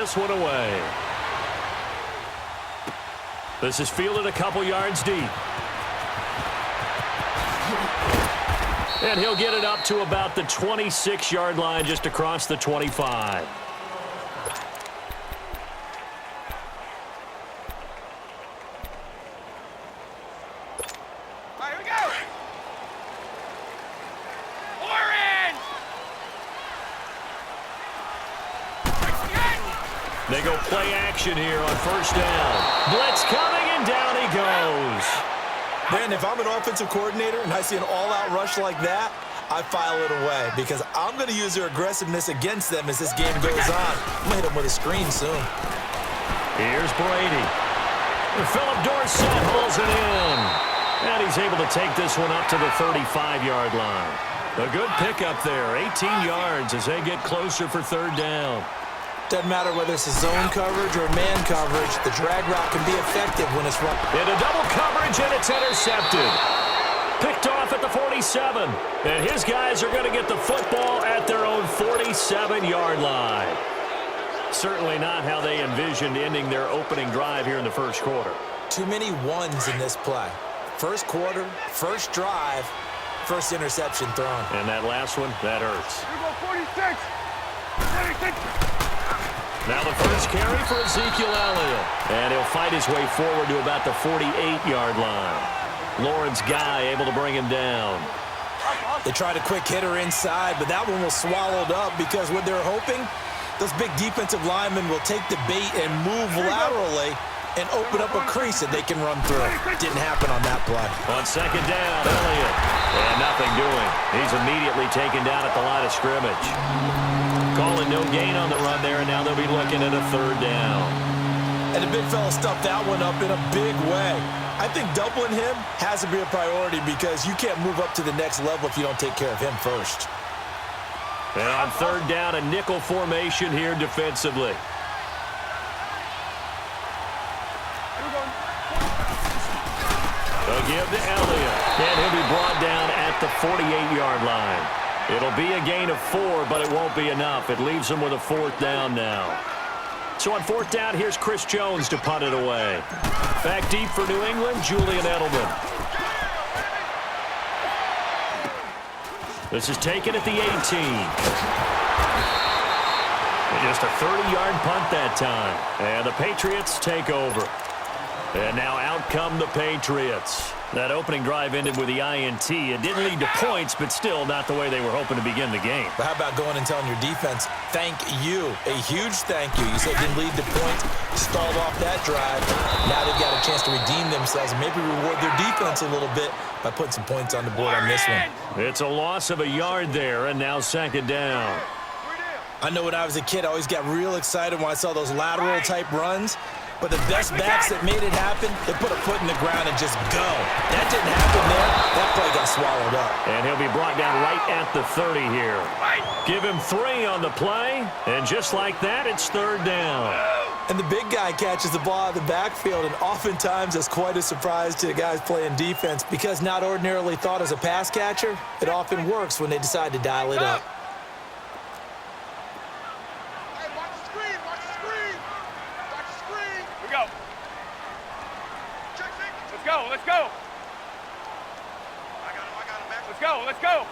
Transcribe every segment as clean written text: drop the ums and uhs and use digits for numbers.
this one away. This is fielded a couple yards deep. And he'll get it up to about the 26-yard line, just across the 25. They go play action here on first down. Blitz coming, and down he goes. Man, if I'm an offensive coordinator and I see an all-out rush like that, I file it away because I'm going to use their aggressiveness against them as this game goes on. I'm going to hit them with a screen soon. Here's Brady. Philip Dorsett hauls it in. And he's able to take this one up to the 35-yard line. A good pickup there, 18 yards as they get closer for third down. Doesn't matter whether it's a zone coverage or man coverage, the drag route can be effective when it's run. Into double coverage, and it's intercepted. Picked off at the 47. And his guys are going to get the football at their own 47-yard line. Certainly not how they envisioned ending their opening drive here in the first quarter. Too many ones in this play. First quarter, first drive, first interception thrown. And that last one, that hurts. Here we go, 46. 46. Now the first carry for Ezekiel Elliott. And he'll fight his way forward to about the 48-yard line. Lawrence Guy able to bring him down. They tried a quick hitter inside, but that one was swallowed up because what they're hoping, those big defensive linemen will take the bait and move laterally and open up a crease that they can run through. Didn't happen on that play. On second down, Elliott. And nothing doing. He's immediately taken down at the line of scrimmage. Calling no gain on the run there, and now they'll be looking at a third down. And the big fella stuffed that one up in a big way. I think doubling him has to be a priority because you can't move up to the next level if you don't take care of him first. And on third down, a nickel formation here defensively. They'll give to Elliott, and he'll be brought down at the 48-yard line. It'll be a gain of 4, but it won't be enough. It leaves them with a fourth down now. So on fourth down, here's Chris Jones to punt it away. Back deep for New England, Julian Edelman. This is taken at the 18. And just a 30-yard punt that time. And the Patriots take over. And now out come the Patriots. That opening drive ended with the INT. It didn't lead to points, but still not the way they were hoping to begin the game. But how about going and telling your defense, thank you, a huge thank you. You said it didn't lead to points, stalled off that drive. Now they've got a chance to redeem themselves and maybe reward their defense a little bit by putting some points on the board on this one. It's a loss of a yard there, and now second down. I know when I was a kid, I always got real excited when I saw those lateral-type runs. But the best backs that made it happen, they put a foot in the ground and just go. That didn't happen there. That play got swallowed up. And he'll be brought down right at the 30 here. Give him 3 on the play, and just like that, it's third down. And the big guy catches the ball out of the backfield, and oftentimes that's quite a surprise to the guys playing defense because not ordinarily thought as a pass catcher, it often works when they decide to dial it up. Let's go. Let's go.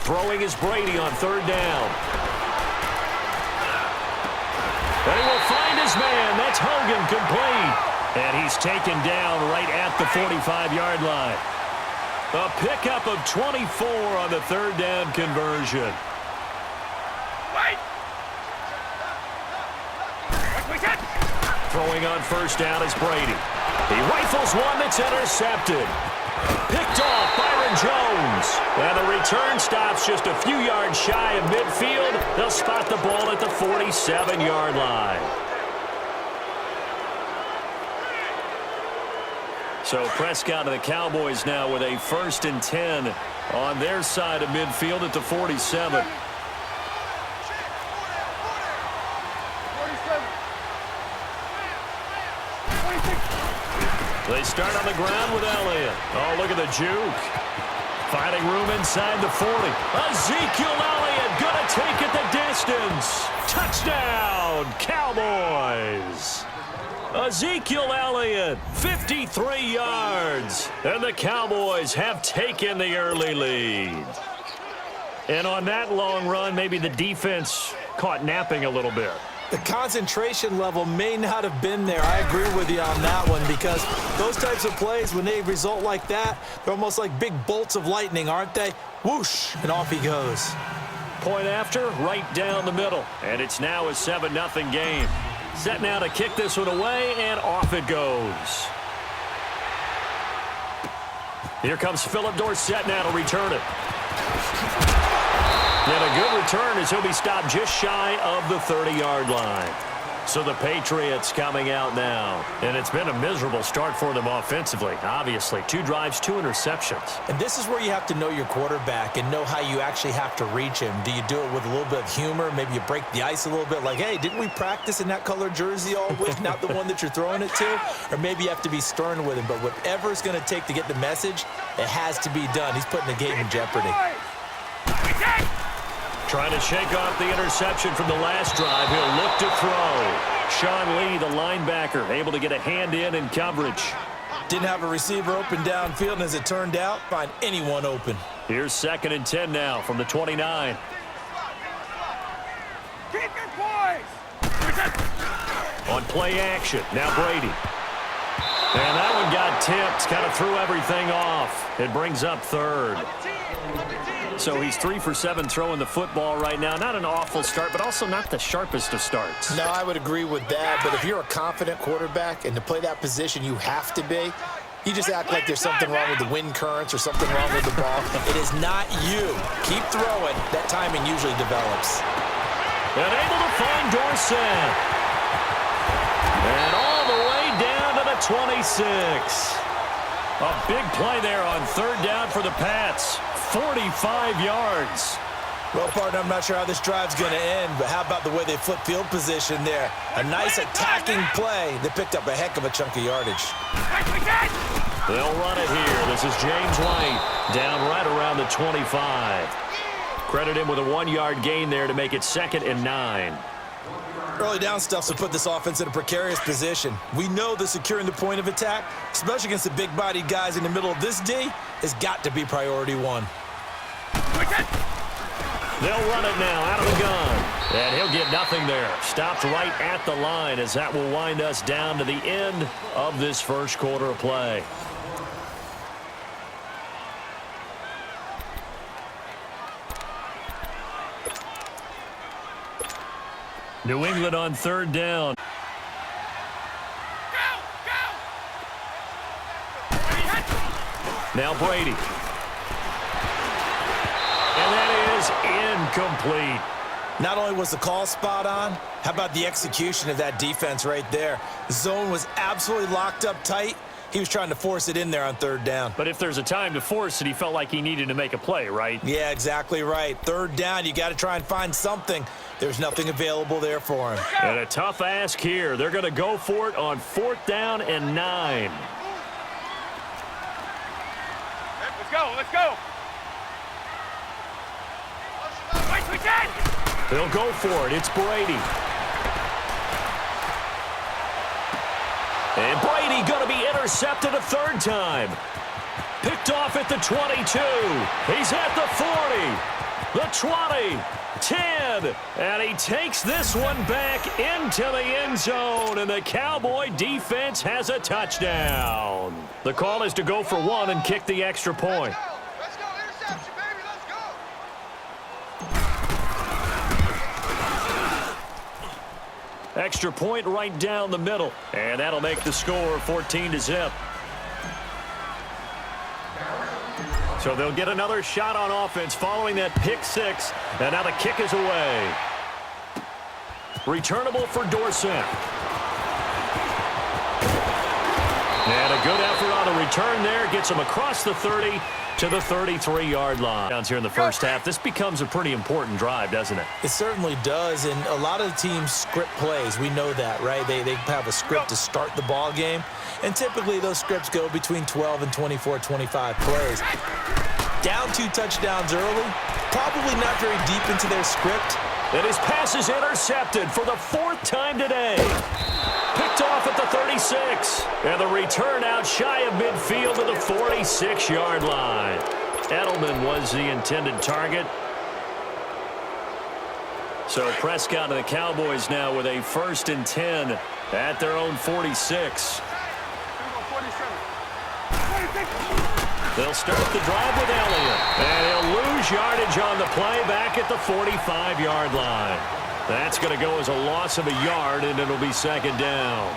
Throwing is Brady on third down. And he will find his man. That's Hogan complete. And he's taken down right at the 45-yard line. A pickup of 24 on the third down conversion. Throwing on first down is Brady. He rifles one that's intercepted. Picked off Byron Jones. And the return stops just a few yards shy of midfield. They'll spot the ball at the 47-yard line. So Prescott and the Cowboys now with a 1st and 10 on their side of midfield at the 47. They start on the ground with Elliott. Oh, look at the juke. Finding room inside the 40. Ezekiel Elliott, good take it the distance. Touchdown, Cowboys. Ezekiel Elliott, 53 yards. And the Cowboys have taken the early lead. And on that long run, maybe the defense caught napping a little bit. The concentration level may not have been there. I agree with you on that one, because those types of plays, when they result like that, they're almost like big bolts of lightning, aren't they? Whoosh, and off he goes. Point after, right down the middle. And it's now a 7-0 game. Set now to kick this one away, and off it goes. Here comes Philip Dorsett now to return it. And a good return as he'll be stopped just shy of the 30-yard line. So the Patriots coming out now. And it's been a miserable start for them offensively, obviously. 2 drives, 2 interceptions. And this is where you have to know your quarterback and know how you actually have to reach him. Do you do it with a little bit of humor? Maybe you break the ice a little bit, like, hey, didn't we practice in that color jersey all week, not the one that you're throwing it to? Or maybe you have to be stern with him. But whatever it's going to take to get the message, it has to be done. He's putting the game in jeopardy. Trying to shake off the interception from the last drive. He'll look to throw. Sean Lee, the linebacker, able to get a hand in coverage. Didn't have a receiver open downfield, and as it turned out, find anyone open. Here's 2nd and 10 now from the 29. Keep your poise. On play action, now Brady. And that one got tipped, kind of threw everything off. It brings up 3rd. So he's 3 for 7 throwing the football right now. Not an awful start, but also not the sharpest of starts. No, I would agree with that. But if you're a confident quarterback and to play that position you have to be, you just act like there's something wrong with the wind currents or something wrong with the ball. It is not you. Keep throwing. That timing usually develops. And able to find Dorsett. And all the way down to the 26. A big play there on 3rd down for the Pats. 45 yards. Well, partner, I'm not sure how this drive's going to end, but how about the way they flip field position there? A nice attacking play. They picked up a heck of a chunk of yardage. They'll run it here. This is James White down right around the 25. Credit him with a 1-yard gain there to make it 2nd and 9. Early down stuff to put this offense in a precarious position. We know that securing the point of attack, especially against the big-bodied guys in the middle of this D, has got to be priority 1. They'll run it now out of the gun. And he'll get nothing there. Stopped right at the line as that will wind us down to the end of this first quarter of play. New England on 3rd down. Now Brady. And that is incomplete. Not only was the call spot on, how about the execution of that defense right there? The zone was absolutely locked up tight. He was trying to force it in there on 3rd down. But if there's a time to force it, he felt like he needed to make a play, right? Yeah, exactly right. 3rd down, you got to try and find something. There's nothing available there for him. And a tough ask here. They're going to go for it on 4th down and 9. Let's go, let's go. They'll go for it. It's Brady. And Brady going to be intercepted a 3rd time. Picked off at the 22. He's at the 40, the 20, 10. And he takes this one back into the end zone. And the Cowboy defense has a touchdown. The call is to go for 1 and kick the extra point. Let's go, interception, baby, let's go. Extra point right down the middle. And that'll make the score 14-0. So they'll get another shot on offense following that pick 6. And now the kick is away. Returnable for Dorsett. And a good effort on the return there. Gets him across the 30 to the 33-yard line. Down here in the first half, this becomes a pretty important drive, doesn't it? It certainly does, and a lot of the teams script plays. We know that, right? They have a script to start the ball game, and typically those scripts go between 12 and 24, 25 plays. Down 2 touchdowns early, probably not very deep into their script. And his pass is intercepted for the 4th time today. Picked off at the 36. And the return out shy of midfield to the 46-yard line. Edelman was the intended target. So Prescott and the Cowboys now with a 1st and 10 at their own 46. They'll start the drive with Elliott. And he'll lose yardage on the play back at the 45-yard line. That's going to go as a loss of a yard, and it'll be 2nd down.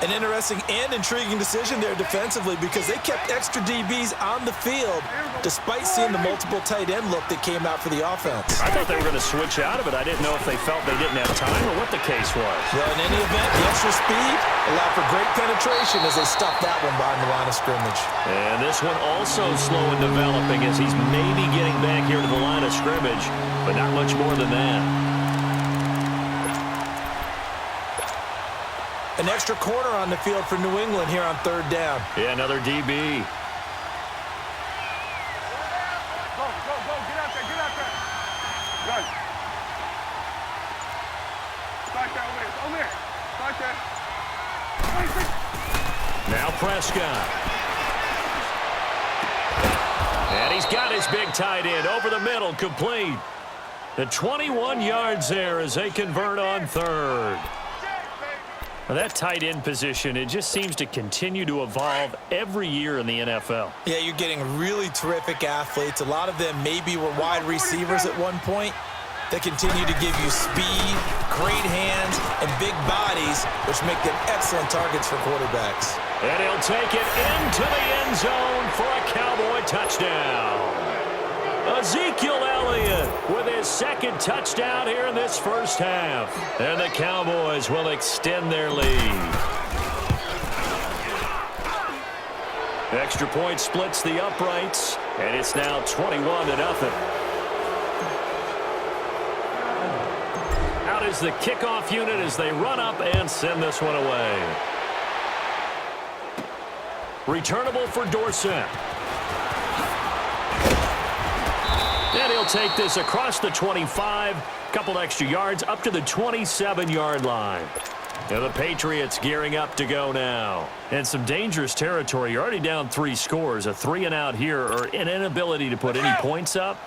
An interesting and intriguing decision there defensively because they kept extra DBs on the field despite seeing the multiple tight end look that came out for the offense. I thought they were going to switch out of it. I didn't know if they felt they didn't have time or what the case was. Well, in any event, the extra speed allowed for great penetration as they stuffed that one behind the line of scrimmage. And this one also slow in developing as he's maybe getting back here to the line of scrimmage, but not much more than that. An extra corner on the field for New England here on 3rd down. Yeah, another DB. Go, get out there, Good. Start there, over there. Start there. Now Prescott. And he's got his big tight end over the middle, complete. The 21 yards there as they convert on 3rd. Now that tight end position, it just seems to continue to evolve every year in the NFL. Yeah, you're getting really terrific athletes. A lot of them maybe were wide receivers at one point. They continue to give you speed, great hands, and big bodies, which make them excellent targets for quarterbacks. And he'll take it into the end zone for a Cowboy touchdown. Ezekiel Elliott with his 2nd touchdown here in this 1st half. And the Cowboys will extend their lead. Extra point splits the uprights, and it's now 21-0. Out is the kickoff unit as they run up and send this one away. Returnable for Dorsett. And he'll take this across the 25, couple extra yards up to the 27-yard line. And the Patriots gearing up to go now. And some dangerous territory. You're already down 3 scores. A 3-and-out here or an inability to put any points up.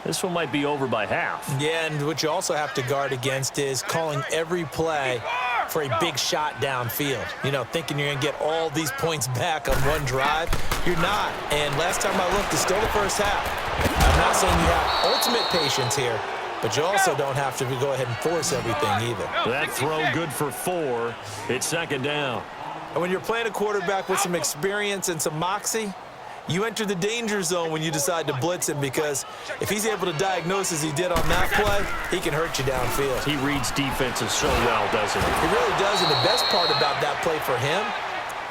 This one might be over by half. Yeah, and what you also have to guard against is calling every play for a big shot downfield. You know, thinking you're going to get all these points back on one drive. You're not. And last time I looked, it's still the 1st half. I'm not saying you have ultimate patience here, but you also don't have to go ahead and force everything either. That throw good for 4. It's 2nd down. And when you're playing a quarterback with some experience and some moxie, you enter the danger zone when you decide to blitz him because if he's able to diagnose as he did on that play, he can hurt you downfield. He reads defenses so well, doesn't he? He really does, and the best part about that play for him,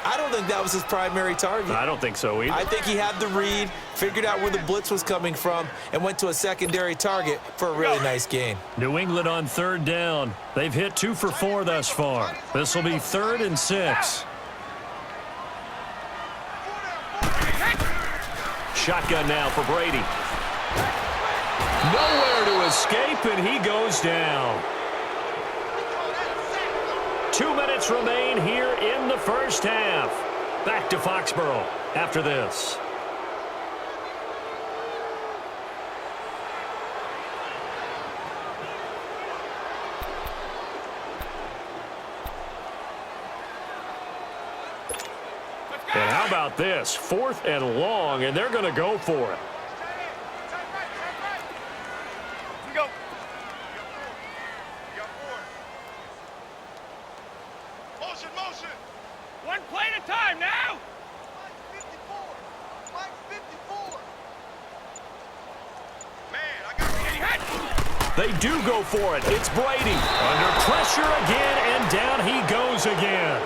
I don't think that was his primary target. I don't think so either. I think he had the read, figured out where the blitz was coming from, and went to a secondary target for a really nice gain. New England on 3rd down. They've hit 2 for 4 thus far. This will be 3rd and 6. Shotgun now for Brady. Nowhere to escape, and he goes down. 2 minutes remain here in the 1st half. Back to Foxborough after this. And how about this? 4th and long, and they're going to go for it. Go. Motion. One play at a time now. 54. Man, I got to get hit. They do go for it. It's Brady. Under pressure again, and down he goes again.